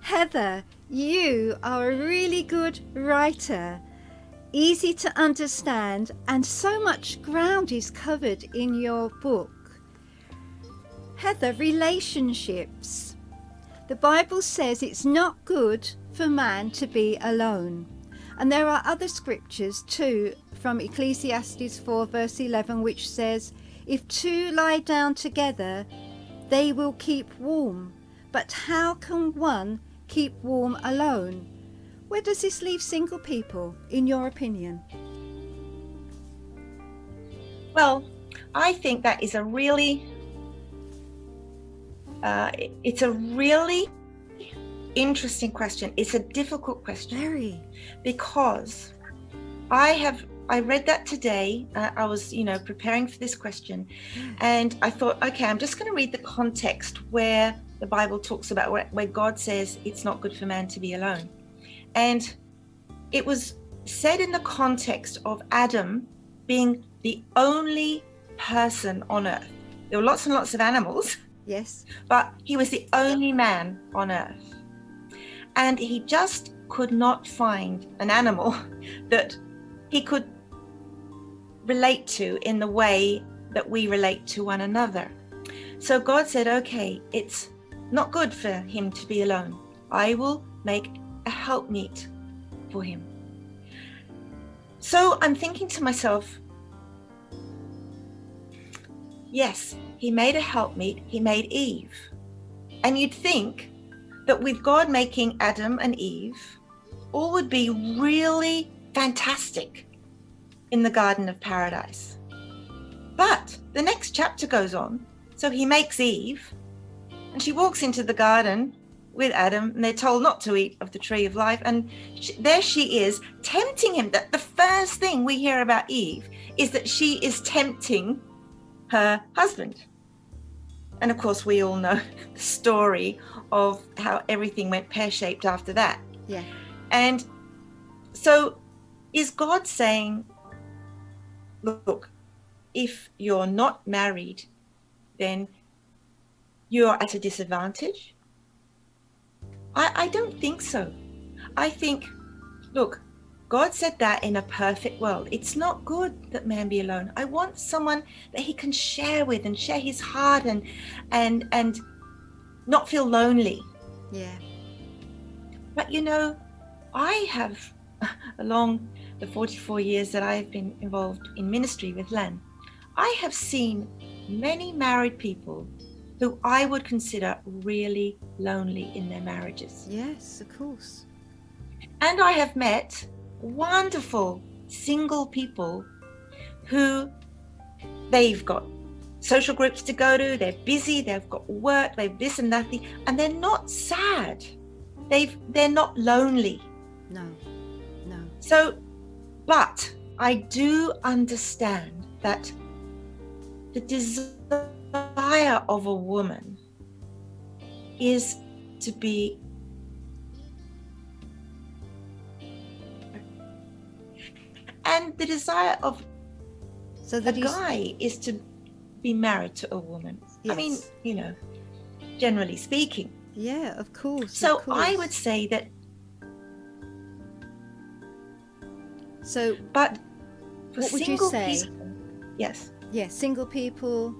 Heather, you are a really good writer, easy to understand, and so much ground is covered in your book. Heather, relationships. The Bible says it's not good for man to be alone. And there are other scriptures too, from Ecclesiastes 4 verse 11, which says, if two lie down together, they will keep warm. But how can one keep warm alone? Where does this leave single people, in your opinion? Well, I think that is it's a really interesting question. It's a difficult question. Very. Because I read that today. I was, preparing for this question, and I thought, okay, I'm just going to read the context where the Bible talks about where God says it's not good for man to be alone. And it was said in the context of Adam being the only person on earth. There were lots and lots of animals. Yes. But he was the only man on earth. And he just could not find an animal that he could relate to in the way that we relate to one another. So God said, okay, it's not good for him to be alone. I will make a helpmeet for him. So I'm thinking to myself, yes, he made a helpmeet, he made Eve. And you'd think that with God making Adam and Eve, all would be really fantastic in the Garden of Paradise. But the next chapter goes on. So he makes Eve, and she walks into the garden with Adam, and they're told not to eat of the tree of life. And there she is, tempting him. That the first thing we hear about Eve is that she is tempting her husband. And of course, we all know the story of how everything went pear-shaped after that. Yeah. And so is God saying, look, if you're not married, then you're at a disadvantage? I don't think so. I think, look, God said that in a perfect world. It's not good that man be alone. I want someone that he can share with and share his heart and not feel lonely. Yeah. But I have, along the 44 years that I've been involved in ministry with Len, I have seen many married people who I would consider really lonely in their marriages. Yes, of course. And I have met wonderful single people who they've got social groups to go to, they're busy, they've got work, they've this and that, and they're not sad. They're not lonely. No. So, but I do understand that the desire of a woman is to be and the desire of a guy is to be married to a woman. Yes. I mean, generally speaking. Yeah, of course. So I would say that. So, but for what would you say? People, yes. Yeah, single people.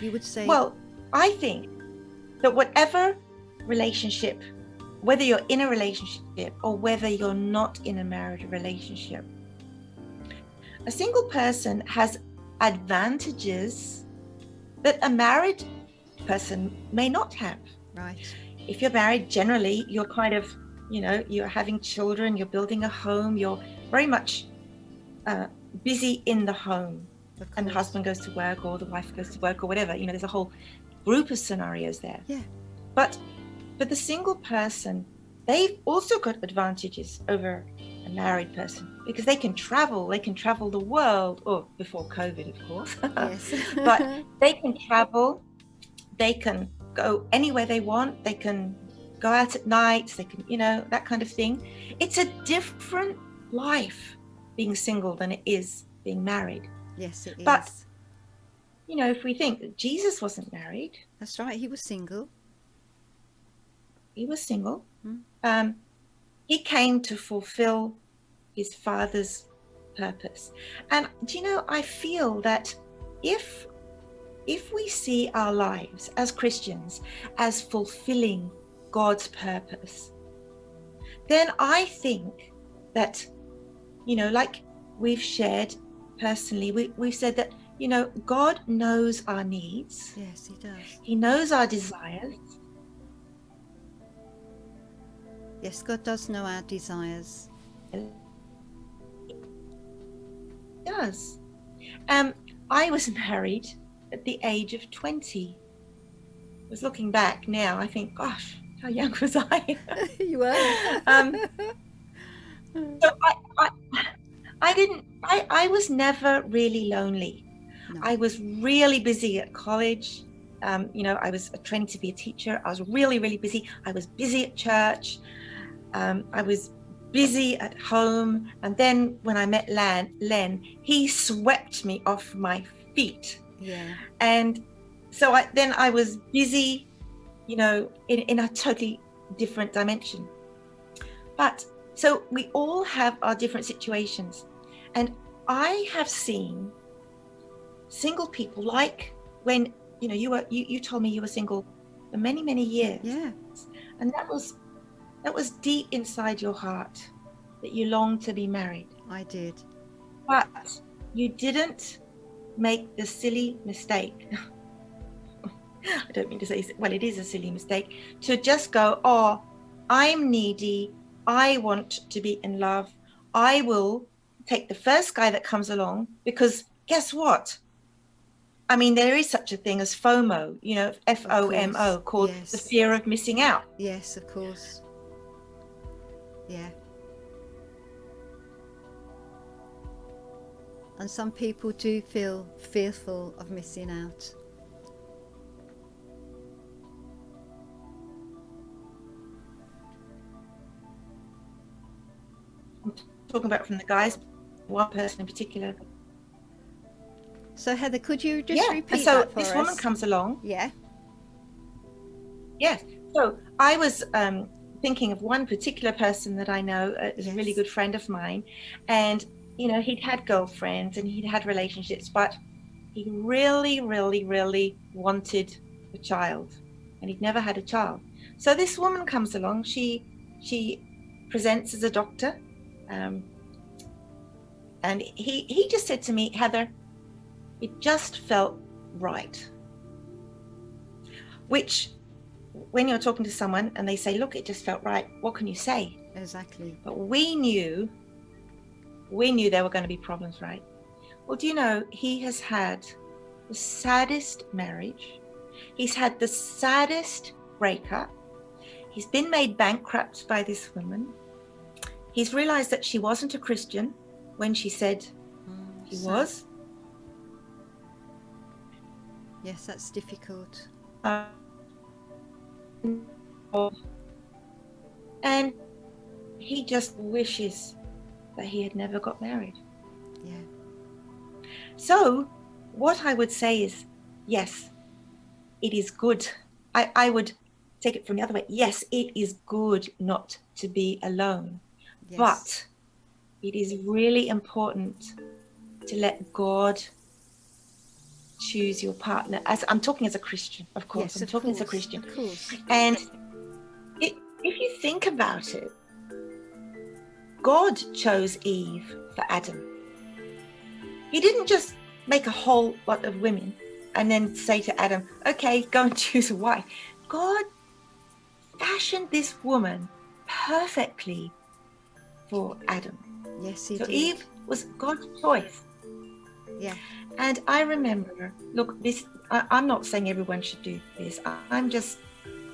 You would say. Well, I think that whatever relationship, whether you're in a relationship or whether you're not in a marriage relationship, a single person has advantages that a married person may not have. Right. If you're married, generally, you're kind of, you're having children, you're building a home, you're very much busy in the home. And the husband goes to work or the wife goes to work or whatever. There's a whole group of scenarios there. Yeah. But for the single person, they've also got advantages over a married person because they can travel the world, or before COVID, of course. Yes. But they can travel, they can go anywhere they want, they can go out at night, they can, that kind of thing. It's a different life being single than it is being married. Yes, it is. But, if we think that Jesus wasn't married. That's right, he was single. He was single. Mm. He came to fulfill his Father's purpose. And do you know, I feel that if we see our lives as Christians as fulfilling God's purpose, then I think that, you know, like we've shared personally, we've said that, you know, God knows our needs. Yes, he does. He knows our desires. Yes, God does know our desires. He does. I was married at the age of 20. I was looking back now, I think, gosh, how young was I? You were. So I was never really lonely. No. I was really busy at college. You know, I was training to be a teacher. I was really, really busy. I was busy at church. I was busy at home. And then when I met Len, he swept me off my feet. Yeah. And so I was busy, you know, in a totally different dimension. But so we all have our different situations. And I have seen single people, like when, you know, you told me you were single for many, many years. Yeah. And that was deep inside your heart, that you longed to be married. I did. But you didn't make the silly mistake. I don't mean to say, well, it is a silly mistake, to just go, oh, I'm needy. I want to be in love. I will take the first guy that comes along, because guess what? I mean, there is such a thing as FOMO, you know, FOMO, called Yes. the fear of missing out. Yes, of course. Yeah. And some people do feel fearful of missing out. I'm talking about from the guys, one person in particular. So Heather, could you just repeat so that for this us? woman comes along. Yeah. Yes. So I was thinking of one particular person that I know is a really good friend of mine. And, you know, he'd had girlfriends and he'd had relationships, but he really, really, really wanted a child, and he'd never had a child. So this woman comes along. She presents as a doctor. And he just said to me, Heather, it just felt right. Which, when you're talking to someone and they say, look, it just felt right, what can you say? Exactly. But we knew there were going to be problems, right? Well, do you know, he has had the saddest marriage. He's had the saddest breakup. He's been made bankrupt by this woman. He's realized that she wasn't a Christian when she said he was. Yes, that's difficult. And he just wishes that he had never got married. Yeah. So what I would say is, yes, it is good. I would take it from the other way. Yes, it is good not to be alone. Yes. But it is really important to let God choose your partner. As I'm talking as a Christian, of course. Yes, I'm talking as a course, Christian. Of course. And if you think about it, God chose Eve for Adam. He didn't just make a whole lot of women and then say to Adam, okay, go and choose a wife. God fashioned this woman perfectly for Adam. Yes, he So did. Eve was God's choice. Yeah. And I remember, look, I'm not saying everyone should do this. I'm just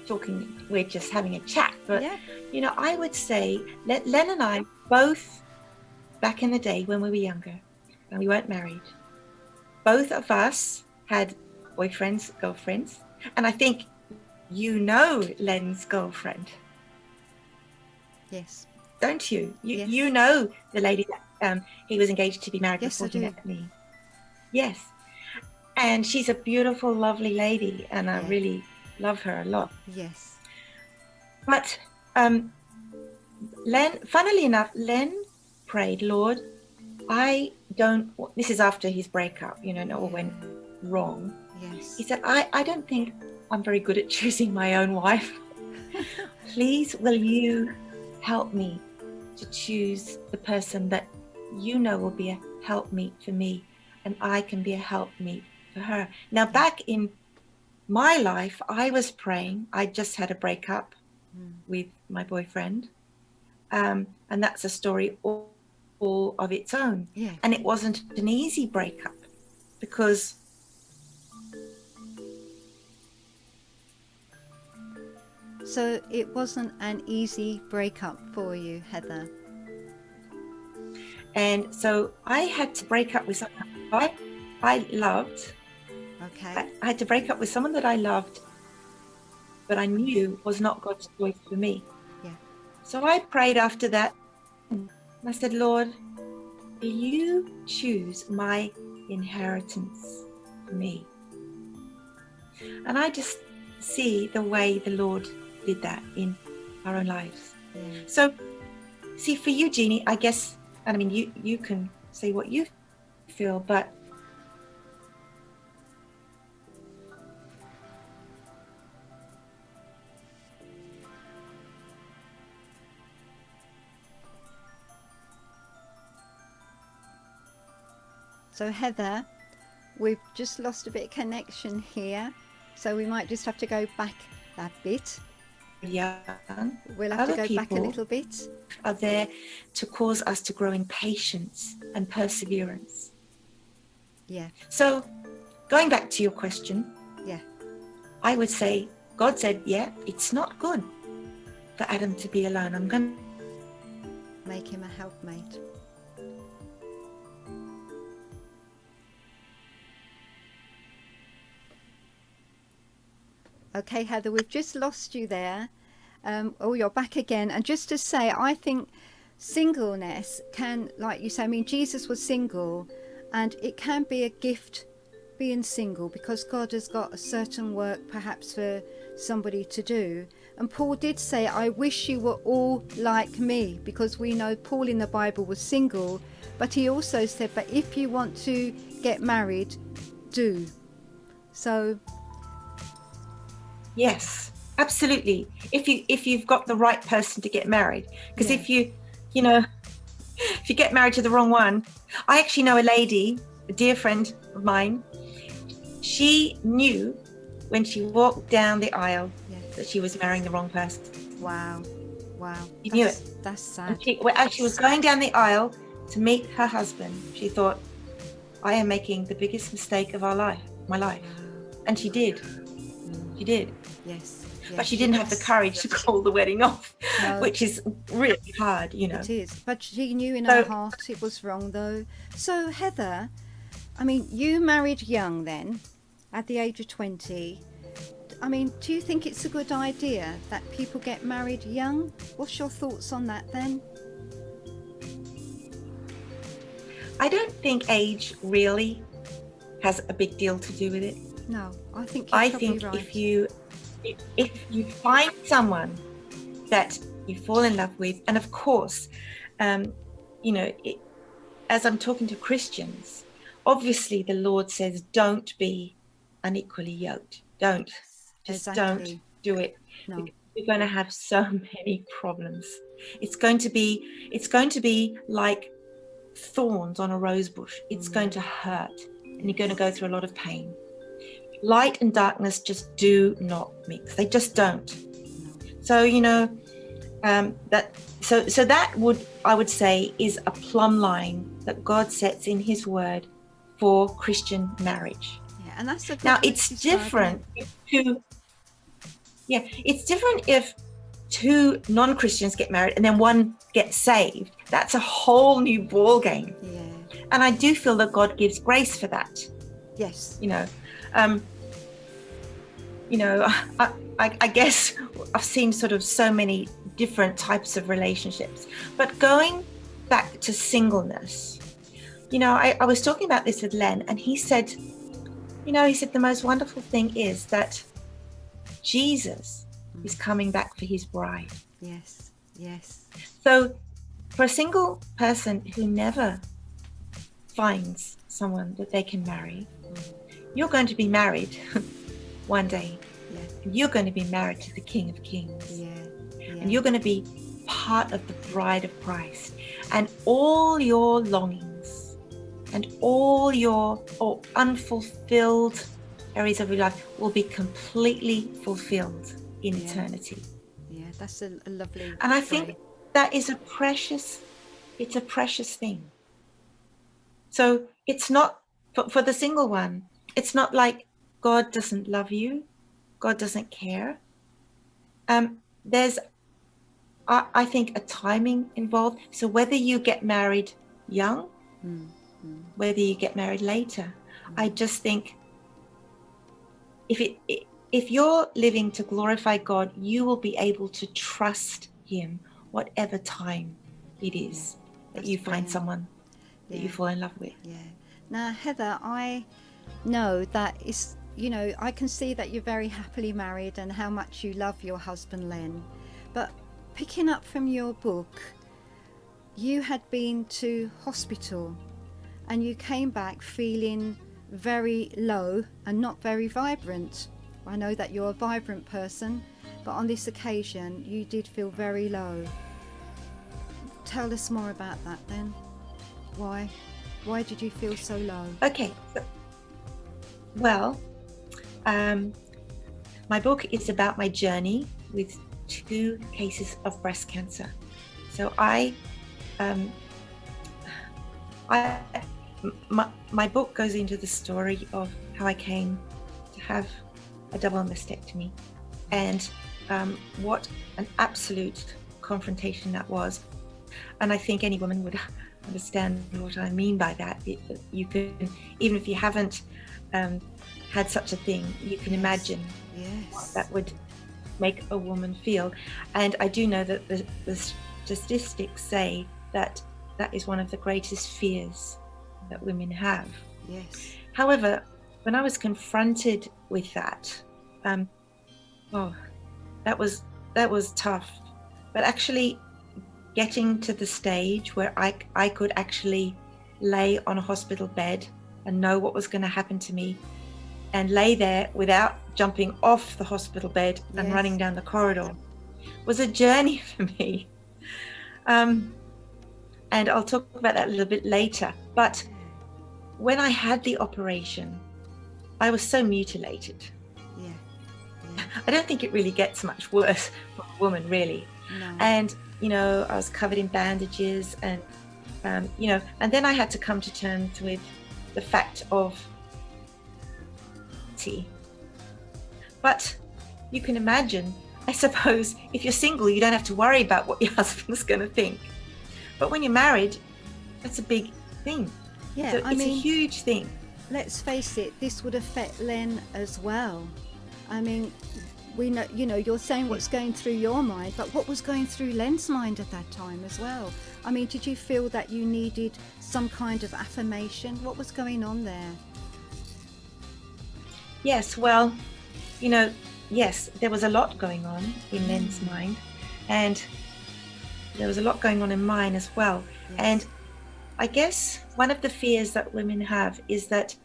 talking, we're just having a chat. But, you know, I would say, Len and I both, back in the day when we were younger and we weren't married, both of us had boyfriends, girlfriends. And I think you know Len's girlfriend. Yes. Don't you? Yes. You know the lady that he was engaged to be married before he met me. Yes. And she's a beautiful, lovely lady, and I really love her a lot. Yes. But funnily enough, Len prayed, Lord, this is after his breakup, it all went wrong. Yes. He said, I don't think I'm very good at choosing my own wife. Please, will you help me to choose the person that will be a helpmeet for me, and I can be a helpmeet for her. Now, back in my life, I was praying. I just had a breakup with my boyfriend. And that's a story all of its own. Yeah. And it wasn't an easy breakup because So it wasn't an easy breakup for you, Heather. and so I had to break up with someone I loved. Okay. I had to break up with someone that I loved, but I knew was not God's choice for me. Yeah. So I prayed after that. I said, Lord, will you choose my inheritance for me? And I just see the way the Lord did that in our own lives. Yeah. So, see, for you, Jeannie, I guess, and I mean, you can say what you feel, but So Heather, we've just lost a bit of connection here, so we might just have to go back that bit. young, We'll have to other go back a people little bit. are there to cause us to grow in patience and perseverance. Yeah. So, going back to your question, Yeah. I would say God said, yeah, it's not good for Adam to be alone. I'm going to Make him a helpmate. Okay, Heather, we've just lost you there. You're back again. And just to say, I think singleness can, like you say, I mean, Jesus was single, and it can be a gift being single because God has got a certain work perhaps for somebody to do. And Paul did say, I wish you were all like me, because we know Paul in the Bible was single, but he also said, but if you want to get married, do. So Yes, absolutely. If you've got the right person to get married, because Yeah. if you get married to the wrong one, I actually know a lady, a dear friend of mine. She knew when she walked down the aisle Yeah. that she was marrying the wrong person. Wow. She knew it. That's sad. And as she was going down the aisle to meet her husband, she thought, I am making the biggest mistake of my life. Wow. And she did. She did. Yes. But she didn't have the courage to call the wedding off, No. which is really hard, It is. But she knew in her heart it was wrong, though. So, Heather, I mean, you married young then, at the age of 20. I mean, do you think it's a good idea that people get married young? What's your thoughts on that then? I don't think age really has a big deal to do with it. No, I think you're probably right. if you find someone that you fall in love with, and of course, as I'm talking to Christians, obviously the Lord says, don't be unequally yoked. Don't do it. No. You're going to have so many problems. It's going to be like thorns on a rose bush. It's going to hurt, and you're going to go through a lot of pain. Light and darkness just do not mix. They just don't. So that I would say is a plumb line that God sets in His Word for Christian marriage. Yeah, and that's a good Now way to it's describe different it. it's different if two non-Christians get married and then one gets saved. That's a whole new ball game. Yeah. And I do feel that God gives grace for that. Yes. I guess I've seen sort of so many different types of relationships. But going back to singleness, I was talking about this with Len, and he said the most wonderful thing is that Jesus is coming back for his bride. Yes. Yes. So for a single person who never finds someone that they can marry, you're going to be married one day. Yeah. And you're going to be married to the King of Kings. Yeah. And you're going to be part of the bride of Christ. And all your longings and all your unfulfilled areas of your life will be completely fulfilled in eternity. Yeah, that's a lovely And I phrase. think that is it's a precious thing. So it's not, for the single one, it's not like God doesn't love you, God doesn't care. There's, I think, a timing involved. So whether you get married young, whether you get married later, I just think if you're living to glorify God, you will be able to trust him whatever time it is that you find someone that you fall in love with. Yeah. Now, Heather, I know that it's, I can see that you're very happily married and how much you love your husband, Len. But picking up from your book, you had been to hospital and you came back feeling very low and not very vibrant. I know that you're a vibrant person, but on this occasion you did feel very low. Tell us more about that then. Why did you feel so low? Okay, well, my book is about my journey with 2 cases of breast cancer. So my book goes into the story of how I came to have a double mastectomy and what an absolute confrontation that was. And I think any woman would understand what I mean by that. You can, even if you haven't had such a thing, you can imagine what that would make a woman feel. And I do know that the statistics say that is one of the greatest fears that women have. Yes. However, when I was confronted with that, that was tough. But actually getting to the stage where I could actually lay on a hospital bed and know what was going to happen to me and lay there without jumping off the hospital bed and running down the corridor was a journey for me. And I'll talk about that a little bit later. But when I had the operation, I was so mutilated. I don't think it really gets much worse for a woman, really. No. And, I was covered in bandages and, and then I had to come to terms with the fact of tea. But you can imagine, I suppose, if you're single, you don't have to worry about what your husband's going to think. But when you're married, that's a big thing. Yeah, so it's a huge thing. Let's face it, this would affect Len as well. I mean, we know, you're saying what's going through your mind, but what was going through Len's mind at that time as well? I mean, did you feel that you needed some kind of affirmation? What was going on there? Yes, well, yes, there was a lot going on in Len's mind, and there was a lot going on in mine as well. Yes. And I guess one of the fears that women have is that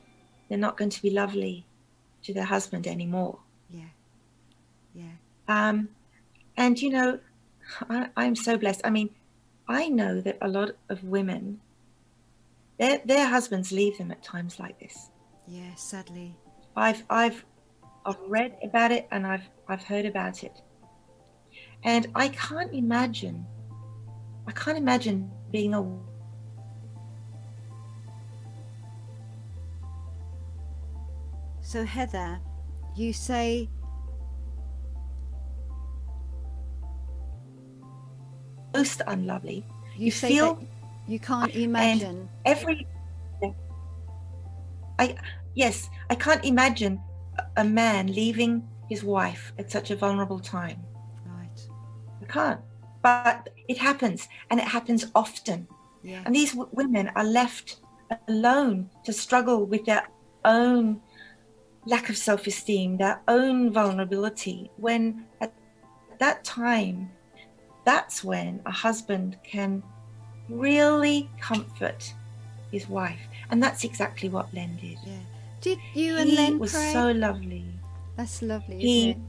they're not going to be lovely to their husband anymore. And I'm so blessed. I mean, I know that a lot of women, their husbands leave them at times like this. Yeah, sadly. I've read about it and I've heard about it. And I can't imagine being a So Heather, you say most unlovely. You say feel that you can't imagine. I can't imagine a man leaving his wife at such a vulnerable time. Right. I can't. But it happens, and it happens often. Yeah. And these women are left alone to struggle with their own lack of self-esteem, their own vulnerability, when at at that time, that's when a husband can really comfort his wife. And that's exactly what Len did. Yeah. Did you and He Len was pray? so lovely. That's lovely, He- isn't it?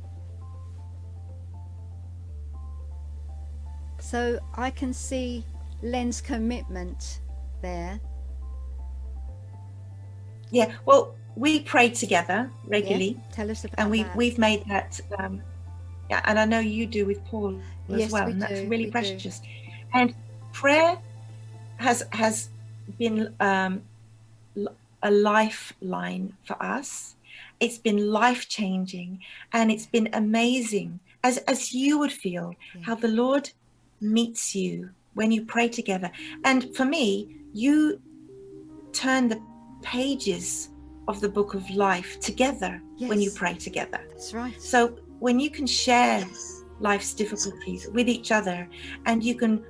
So I can see Len's commitment there. Yeah, well, we pray together regularly. Yeah? Tell us about And that. we've made that, yeah, and I know you do with Paul as Yes, well, we and that's do, really we do. precious. And prayer has been a lifeline for us. It's been life-changing, and it's been amazing, as you would feel, how the Lord meets you when you pray together. And for me, you turn the pages of the book of life together when you Yes. pray together. That's right. So when you can share life's difficulties with each other, and you can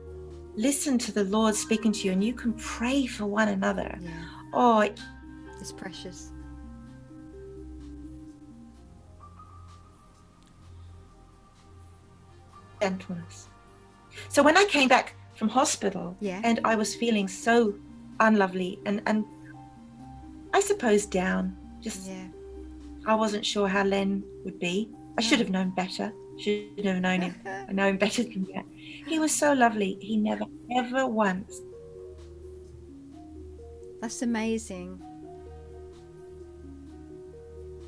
listen to the Lord speaking to you, and you can pray for one another. Yeah. Oh, It's precious. gentleness. So when I came back from hospital, Yeah. and I was feeling so unlovely and I suppose down, just Yeah. I wasn't sure how Len would be. I should have known better. Should have known him. I know him better than that. He was so lovely. He never, ever once. That's amazing.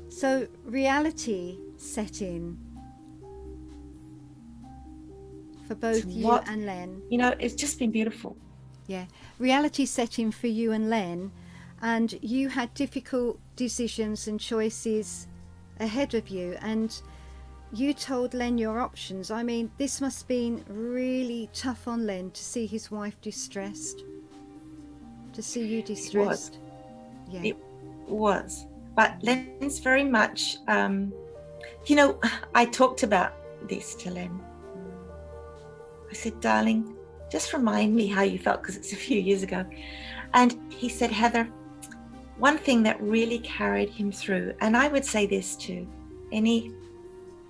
So reality set in for both you What? and Len. You know, it's just been beautiful. Yeah. Reality set in for you and Len, and you had difficult decisions and choices ahead of you, and you told Len your options. I mean, this must have been really tough on Len to see his wife distressed, to see you distressed. Yeah. It was. But Len's very much, you know, I talked about this to Len. I said, darling, just remind me how you felt, because it's a few years ago. And he said, Heather, one thing that really carried him through, and I would say this to any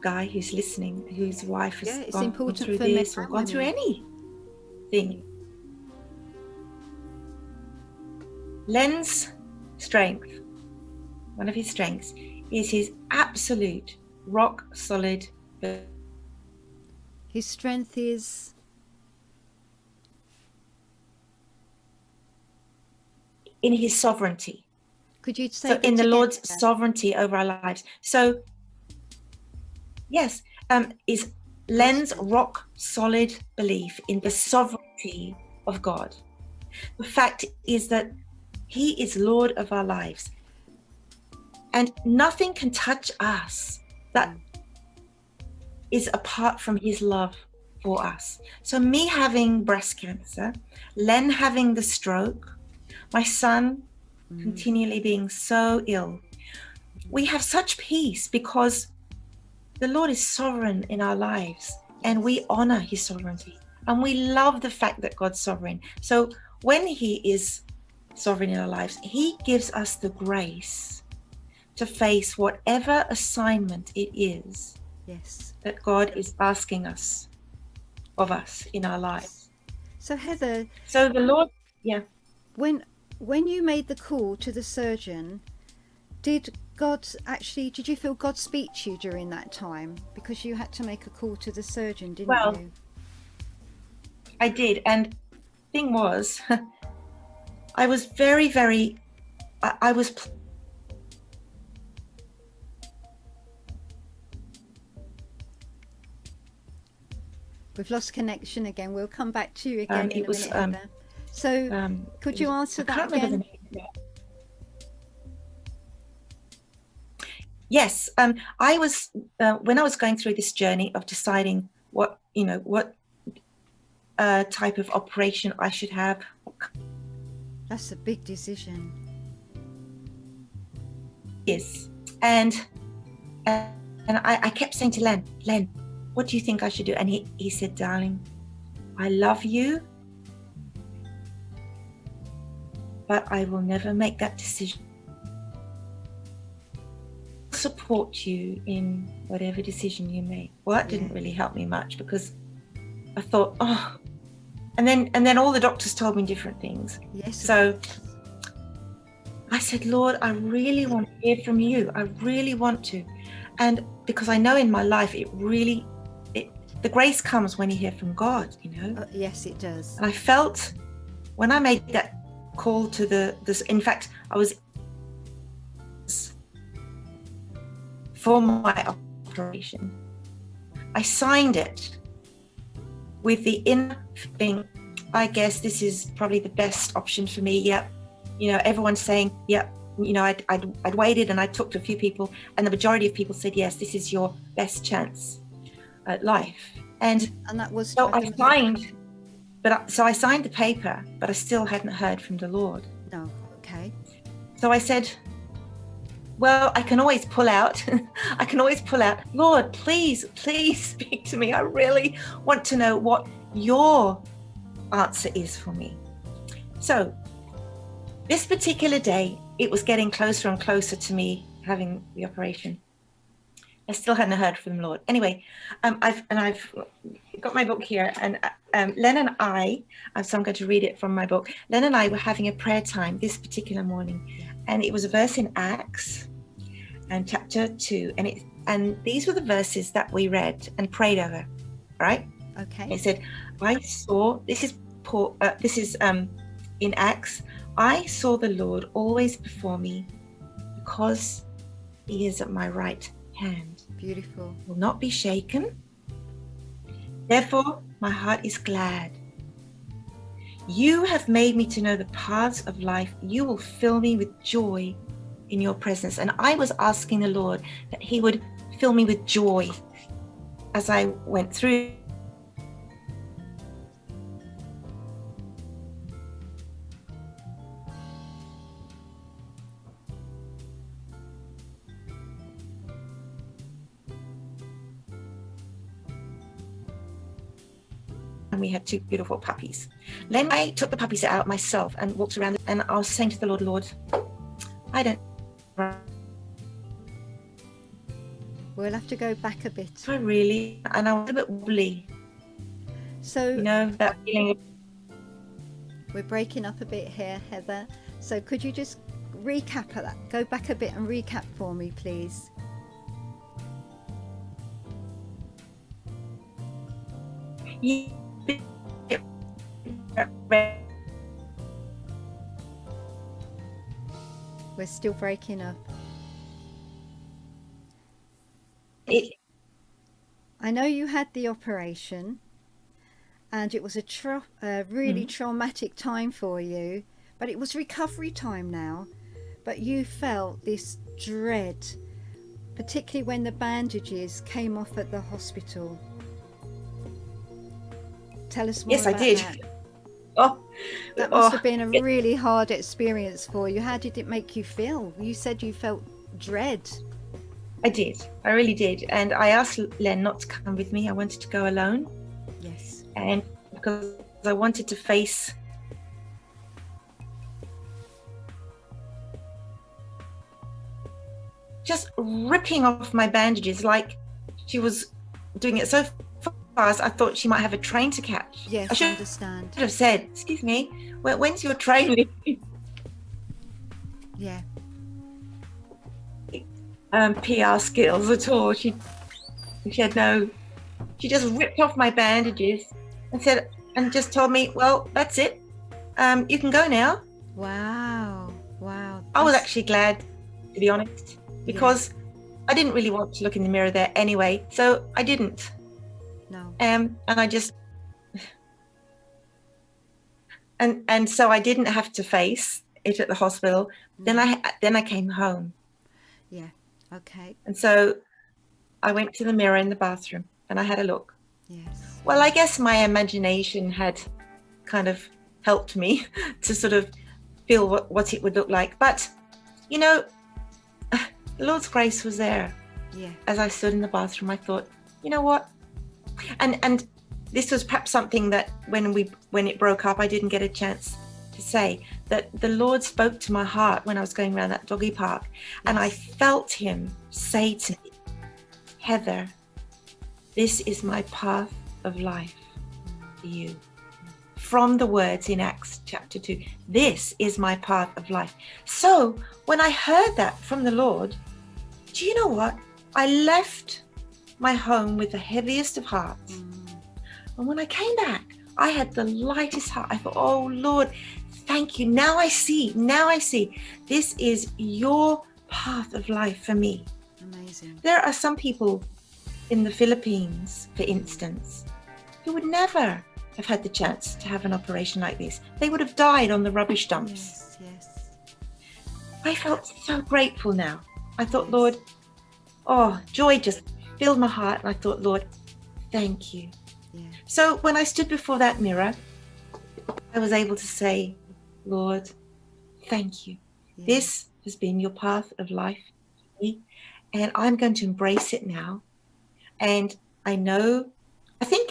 guy who's listening, whose wife has Yeah, it's gone important through for men this or and gone through women. anything. Len's strength, one of his strengths, is his absolute rock solid. His strength is in his sovereignty. Could you say So that in the again? Lord's sovereignty over our lives. So yes, is Len's rock solid belief in the sovereignty of God. The fact is that he is Lord of our lives, and nothing can touch us that is apart from his love for us. So me having breast cancer, Len having the stroke, my son continually being so ill, we have such peace because the Lord is sovereign in our lives, and we honor his sovereignty, and we love the fact that God's sovereign. So when he is sovereign in our lives, he gives us the grace to face whatever assignment it is that God is asking us of us in our lives. So Heather, So the Lord, when you made the call to the surgeon, did you feel God speak to you during that time? Because you had to make a call to the surgeon, didn't you? I did. And the thing was, I was very, I was We've lost connection again. We'll come back to you again in a minute, Heather. So could you answer that again? Yes, I was when I was going through this journey of deciding what type of operation I should have. That's a big decision. Yes, and I kept saying to Len, what do you think I should do? And he said, darling, I love you, but I will never make that decision. Support support you in whatever decision you make. Well, that didn't Yeah. really help me much, because I thought, oh, and then all the doctors told me different things. Yes. So I said, Lord, I really want to hear from you. I really want to. And because I know in my life, the grace comes when you hear from God, you know? Yes, it does. And I felt when I made that call to in fact, I was for my operation. I signed it with the inner feeling, I guess this is probably the best option for me. Yep. You know, everyone's saying, yep. You know, I'd waited and I talked to a few people, and the majority of people said, yes, this is your best chance at life. And that was so I signed, so I signed the paper, but I still hadn't heard from the Lord. No, okay. So I said, well, I can always pull out. I can always pull out. Lord, please speak to me. I really want to know what your answer is for me. So this particular day, it was getting closer and closer to me having the operation. I still hadn't heard from the Lord. Anyway, I've got my book here, and Len and I, so I'm going to read it from my book. Len and I were having a prayer time this particular morning, and it was a verse in Acts, and chapter 2, and these were the verses that we read and prayed over. Right? Okay. It said, I saw. This is Paul. This is in Acts. I saw the Lord always before me, because he is at my right hand. Beautiful. Will not be shaken. Therefore, my heart is glad. You have made me to know the paths of life. You will fill me with joy in your presence. And I was asking the Lord that he would fill me with joy as I went through. And we had 2 beautiful puppies. Then I took the puppies out myself and walked around, and I was saying to the Lord, Lord, I don't. We'll have to go back a bit. I really, and I was a bit wobbly. So, you know, that feeling of. We're breaking up a bit here, Heather. So could you just recap that? Go back a bit and recap for me, please. We're still breaking up. I know you had the operation, and it was a really traumatic time for you, but it was recovery time now. But you felt this dread, particularly when the bandages came off at the hospital. Tell us more about that. That must have been a really hard experience for you. How did it make you feel? You said you felt dread. I did. I really did. And I asked Len not to come with me. I wanted to go alone. Yes. And because I wanted to face just ripping off my bandages, like she was doing it so fast. I thought she might have a train to catch. Yes, I should understand. have said, excuse me, when's your train leaving? Yeah. PR skills at all. She had no. She just ripped off my bandages and just told me, well, that's it. You can go now. Wow. I was actually glad, to be honest, because I didn't really want to look in the mirror there anyway, so I didn't. No. And I just and so I didn't have to face it at the hospital. Then I came home. Yeah. Okay. And so I went to the mirror in the bathroom and I had a look. Yes. Well, I guess my imagination had kind of helped me to sort of feel what it would look like. But, you know, the Lord's grace was there. Yeah. As I stood in the bathroom, I thought, you know what? And this was perhaps something that when it broke up, I didn't get a chance to say, that the Lord spoke to my heart when I was going around that doggy park, and I felt him say to me, Heather, this is my path of life for you. From the words in Acts chapter 2, this is my path of life. So when I heard that from the Lord, do you know what? I left my home with the heaviest of hearts. And when I came back, I had the lightest heart. I thought, oh Lord, thank you. Now I see. This is your path of life for me. Amazing. There are some people in the Philippines, for instance, who would never have had the chance to have an operation like this. They would have died on the rubbish dumps. Yes. I felt so grateful now. I thought, Lord, oh, joy just filled my heart. And I thought, Lord, thank you. Yeah. So when I stood before that mirror, I was able to say, Lord, thank you. Yeah. This has been your path of life for me, and I'm going to embrace it now. And I know, I think,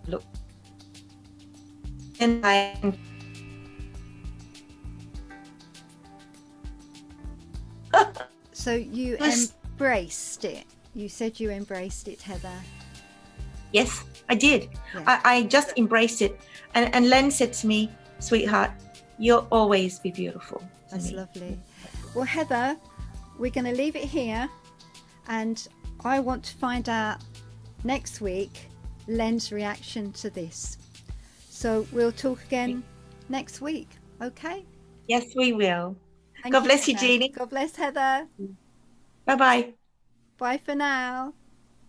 look, and So you embraced it. You said you embraced it, Heather. Yes, I did. Yeah. I just embraced it. And Len said to me, sweetheart, you'll always be beautiful. That's lovely. Well, Heather, we're going to leave it here. And I want to find out next week Len's reaction to this. So we'll talk again next week. Okay? Yes, we will. Thank God bless you, Heather. Jeannie. God bless, Heather. Bye-bye. Bye for now.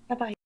Bye-bye.